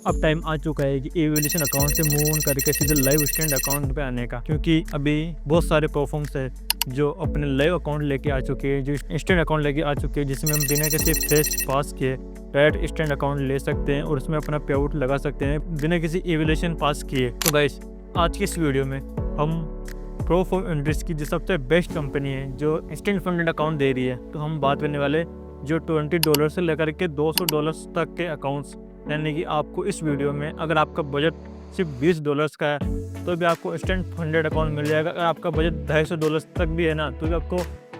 अब टाइम आ चुका है कि एवोल्यूशन अकाउंट से मूव ऑन करके सीधे लाइव स्टैंड अकाउंट पे आने का, क्योंकि अभी बहुत सारे प्लेटफॉर्म्स है जो अपने लाइव अकाउंट लेके आ चुके हैं, जो इंस्टेंट अकाउंट लेके आ चुके हैं, जिसमें हम बिना किसी फेस पास किए डायरेक्ट इंस्टेंट अकाउंट ले सकते हैं और उसमें अपना पे आउट लगा सकते हैं बिना किसी एवोल्यूशन पास किए। तो गाइस आज की इस वीडियो में हम प्रोफॉर्म इंडस्ट्रीज की जो सबसे बेस्ट कंपनी है जो इंस्टेंट फंडेड अकाउंट दे रही है, तो हम बात करने वाले जो $20 से लेकर के $200 तक के अकाउंट्स, यानी कि आपको इस वीडियो में अगर आपका बजट सिर्फ $20 का है तो भी आपको इंस्टेंट फंडेड अकाउंट मिल जाएगा। अगर आपका बजट $250 तक भी है ना, तो भी आपको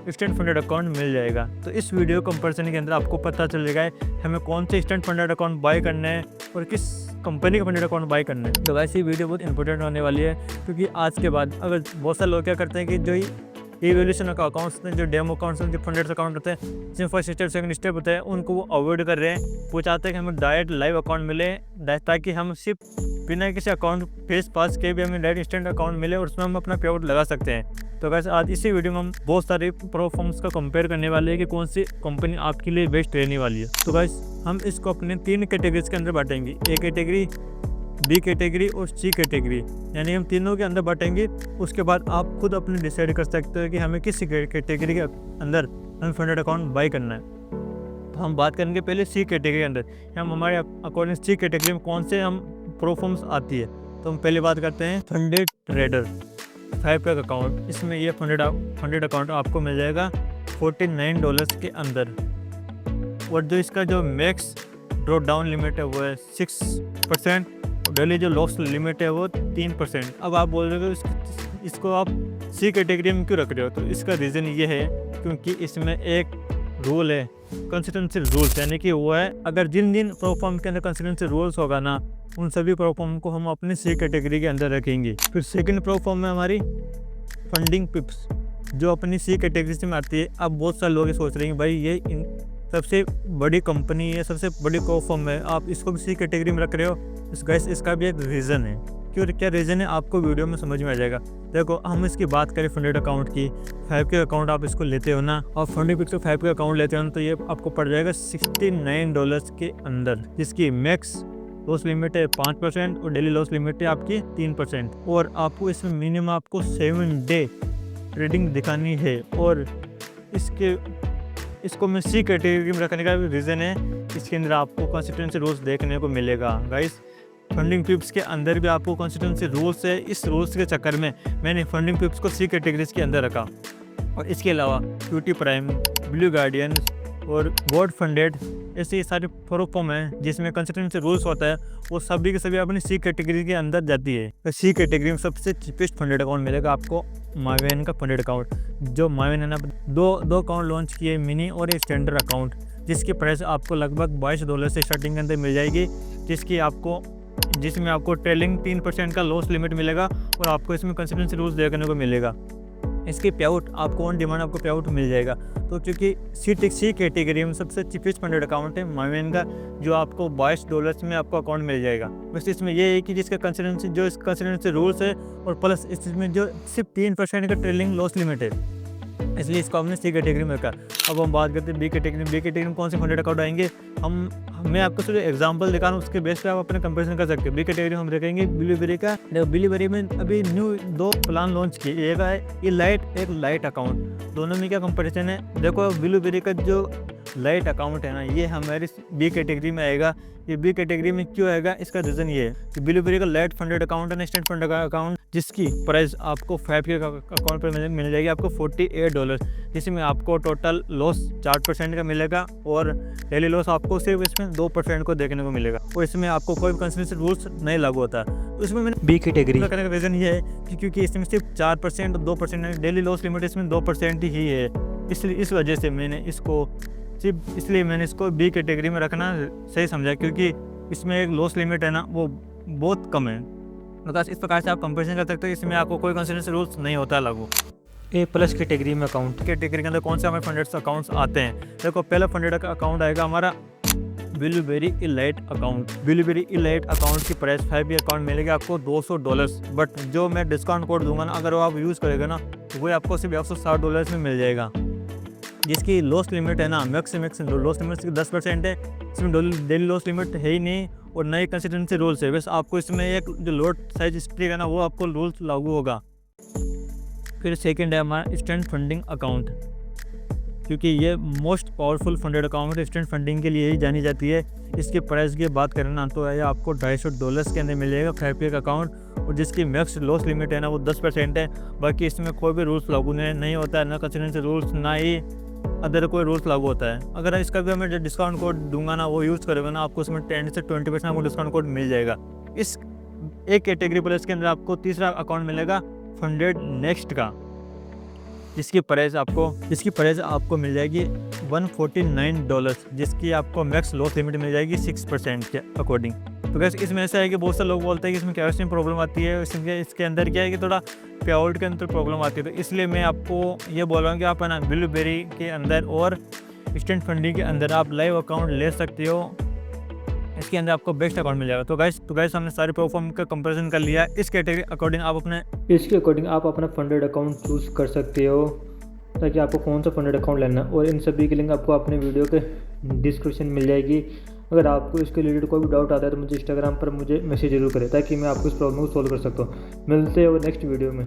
इंस्टेंट फंडेड अकाउंट मिल जाएगा। तो इस वीडियो कंपैरिजन के अंदर आपको पता चलेगा हमें कौन से इंस्टेंट फंडेड अकाउंट बाय करना है और किस कंपनी का फंडेड अकाउंट बाय करना है। तो वैसे ये वीडियो बहुत इंपॉर्टेंट होने वाली है, क्योंकि आज के बाद अगर बहुत सारे लोग क्या करते हैं कि जो एवोल्यूशन का अकाउंट्स होते हैं, जो डेमो अकाउंट्स हैं, जो फंडेड अकाउंट होते हैं, जिसमें फर्स्ट स्टेप सेकंड स्टेप होता है, उनको वो अवॉइड कर रहे हैं। वो चाहते हैं कि हमें डायरेक्ट लाइव अकाउंट मिले, ताकि हम सिर्फ बिना किसी अकाउंट फेस पास के भी हमें डायरेक्ट इंस्टेंट अकाउंट मिले और उसमें हम अपना पे आउट लगा सकते हैं। तो वैसे आज इसी वीडियो में हम बहुत सारे प्लेटफॉर्म्स का कंपेयर करने वाले हैं कि कौन सी कंपनी आपके लिए बेस्ट रहने वाली है। तो गाइस हम इसको अपने 3 कैटेगरीज के अंदर बांटेंगे, ए कैटेगरी, बी कैटेगरी और सी कैटेगरी, यानी हम तीनों के अंदर बांटेंगे। उसके बाद आप खुद अपने डिसाइड कर सकते हो कि हमें किस कैटेगरी के अंदर हमें फंडेड अकाउंट बाई करना है। तो हम बात करेंगे पहले सी कैटेगरी के अंदर, हम हमारे अकॉर्डिंग सी कैटेगरी में कौन से हम प्लेटफॉर्म्स आती है। तो हम पहले बात करते हैं फंडेड ट्रेडर 5 का अकाउंट। इसमें ये फंडेड अकाउंट आपको मिल जाएगा $49 के अंदर, और जो इसका जो मैक्स ड्रॉप डाउन लिमिट है वो है 6%, डेली जो लॉस लिमिट है वो 3%। अब आप बोल रहे हो इसको आप सी कैटेगरी में क्यों रख रहे हो, तो इसका रीज़न ये है क्योंकि इसमें एक रूल है कंसिस्टेंसी रूल्स, यानी कि वो है अगर जिन प्लेटफॉर्म के अंदर कंसिस्टेंसी रूल्स होगा ना, उन सभी प्लेटफॉर्म को हम अपनी सी कैटेगरी के अंदर रखेंगे। फिर सेकंड प्लेटफॉर्म में हमारी फंडिंग पिप्स जो अपनी सी कैटेगरी में आती है। अब बहुत सारे लोग सोच रहे हैं भाई ये सबसे बड़ी कंपनी है, सबसे बड़ी प्लेटफॉर्म है, आप इसको भी सी कैटेगरी में रख रहे हो। इसका भी एक रीज़न है, क्यों क्या रीज़न है आपको वीडियो में समझ में आ जाएगा। देखो हम इसकी बात करें फंडेड अकाउंट की, 5 के अकाउंट आप इसको लेते हो ना, और फंडिंग पिप्स 5 के अकाउंट लेते हो ना, तो ये आपको पड़ जाएगा $69 के अंदर, जिसकी मैक्स लॉस लिमिट है 5% और डेली लॉस लिमिट है आपकी 3%। और आपको इसमें मिनिमम आपको 7 डे ट्रेडिंग दिखानी है। और इसको मैं सी कैटेगरी में रखने का रीज़न है, इसके अंदर आपको कंसिस्टेंसी रूल्स देखने को मिलेगा। गाइस फंडिंग पिप्स के अंदर भी आपको कंसिस्टेंसी रूल्स है, इस रूल्स के चक्कर में मैंने फंडिंग पिप्स को सी कैटेगरीज के अंदर रखा। और इसके अलावा क्यूटी प्राइम, ब्लू गार्डियन और गोल्ड फंडेड ऐसे सारे प्लेटफॉर्म हैं जिसमें कंसिस्टेंसी रूल्स होता है, वो सभी के सभी अपनी सी कैटेगरी के अंदर जाती है। तो सी कैटेगरी में सबसे चीपेस्ट फंडेड अकाउंट मिलेगा आपको माइवेन का फंडेड अकाउंट। जो माइवेन है ना, दो अकाउंट लॉन्च किए, मिनी और एक स्टैंडर्ड अकाउंट, जिसकी प्राइस आपको लगभग $22 से स्टार्टिंग के अंदर मिल जाएगी, जिसमें आपको ट्रेलिंग 3% का लॉस लिमिट मिलेगा और आपको इसमें कंसिस्टेंसी रूल्स देखने को मिलेगा। इसके पे आउट आपको ऑन डिमांड आपको पे आउट मिल जाएगा। तो क्योंकि सी कैटेगरी में सबसे चीपेस्ट फंडेड अकाउंट है माइवेन का, जो आपको $22 में आपको अकाउंट मिल जाएगा। बस इसमें ये है कि जिसका कंसिस्टेंसी रूल्स है और प्लस इसमें जो सिर्फ 3% का ट्रेलिंग लॉस लिमिट है, इसलिए इसको हमने सी कैटेगरी में रखा। अब हम बात करते हैं बी कैटेगरी में कौन से फंडेड अकाउंट आएंगे। मैं आपको सिर्फ एग्जांपल दिखा रहा हूँ, उसके बेस पे आप अपने कंपैरिजन कर सकते हो। बी कैटेगरी में हम रखेंगे ब्लूबेरी का। ब्लूबेरी में अभी न्यू 2 प्लान लॉन्च किए, एक है एक लाइट अकाउंट। दोनों में क्या कंपैरिजन है, देखो ब्लूबेरी का जो लाइट अकाउंट है ना, ये हमारी बी कैटेगरी में आएगा। ये बी कैटेगरी में क्यों आएगा, इसका रीज़न ये है कि ब्लूबेरी का लाइट फंडेड अकाउंट है, इंस्टेंट फंडेड अकाउंट, जिसकी प्राइस आपको 5 के अकाउंट पर मिल जाएगी आपको $48, जिसमें आपको टोटल लॉस 4% का मिलेगा और डेली लॉस आपको सिर्फ इसमें 2% को देखने को मिलेगा। और इसमें आपको कोई कंसिस्टेंसी रूल्स नहीं लागू होता। तो इसमें मैंने बी कैटेगरी करने का रीज़न ये है कि क्योंकि इसमें सिर्फ 4% और 2% डेली लॉस लिमिट इसमें 2% ही है, इसलिए इस वजह से मैंने इसको बी कैटेगरी में रखना सही समझा, क्योंकि इसमें एक लॉस लिमिट है ना वो बहुत कम है। मतलब इस प्रकार से आप कंपेरिजन कर सकते हो, इसमें आपको कोई कंसिस्टेंसी रूल्स नहीं होता लागू। ए प्लस कैटेगरी में अकाउंट कैटेगरी के अंदर कौन से हमारे फंडेड अकाउंट्स आते हैं। देखो पहला फंडेड अकाउंट आएगा हमारा blueberry elite account. Blueberry elite account की प्राइस 5 अकाउंट मिलेगा आपको $200, बट जो मैं डिस्काउंट कोड दूंगा ना, अगर वो आप यूज़ करेगा ना, तो वो आपको सिर्फ $160 में मिल जाएगा। जिसकी लॉस लिमिट है ना, मैक्स लॉस लिमिट 10% है, इसमें डेली लॉस लिमिट है ही नहीं और नए कंसिस्टेंसी रूल्स है। बस आपको इसमें एक जो लोड साइज हिस्ट्री है ना, वो आपको रूल्स लागू होगा। फिर सेकंड है हमारा इंस्टेंट फंडिंग अकाउंट, क्योंकि ये मोस्ट पावरफुल फंडेड अकाउंट है, इंस्टेंट फंडिंग के लिए ही जानी जाती है। इसके प्राइस की बात करें ना तो ये आपको $250 के अंदर मिलेगा 5 का अकाउंट, और जिसकी मैक्स लॉस लिमिट है ना वो 10% है। बाकी इसमें कोई भी रूल्स लागू नहीं होता है, ना कंसिस्टेंसी रूल्स, ना ही अदर कोई रूल्स लागू होता है। अगर इसका भी मैं जो डिस्काउंट कोड दूंगा ना, वो यूज़ करोगे ना, आपको उसमें 10 से 20% आपको डिस्काउंट कोड मिल जाएगा। इस एक कैटेगरी प्लस के अंदर आपको तीसरा अकाउंट मिलेगा फंडेड नेक्स्ट का, जिसकी प्राइस आपको मिल जाएगी $149, जिसकी आपको मैक्स लॉस लिमिट मिल जाएगी 6% के अकॉर्डिंग। तो गैस इसमें ऐसा है कि बहुत सारे लोग बोलते हैं कि इसमें कैश में प्रॉब्लम आती है, इसके अंदर क्या है कि थोड़ा पे आउट के अंदर प्रॉब्लम आती है। तो इसलिए मैं आपको ये बोल रहा हूँ कि आप है ना ब्लूबेरी के अंदर और इंस्टेंट फंडिंग के अंदर आप लाइव अकाउंट ले सकते हो। इसके अंदर आपको बेस्ट अकाउंट मिल जाएगा। तो गाइस हमने सारे प्लेटफॉर्म का कंपैरिजन कर लिया। इस कैटेगरी अकॉर्डिंग इसके अकॉर्डिंग आप अपना फंडेड अकाउंट चूज़ कर सकते हो, ताकि आपको कौन सा फंडेड अकाउंट लेना है। और इन सभी की लिंक आपको अपने वीडियो के डिस्क्रिप्शन मिल जाएगी। अगर आपको इसके रिलेटेड कोई भी डाउट आता है तो मुझे इंस्टाग्राम पर मैसेज जरूर करें, ताकि मैं आपको इस प्रॉब्लम को सॉल्व कर सकता हूँ। मिलते हैं नेक्स्ट वीडियो में।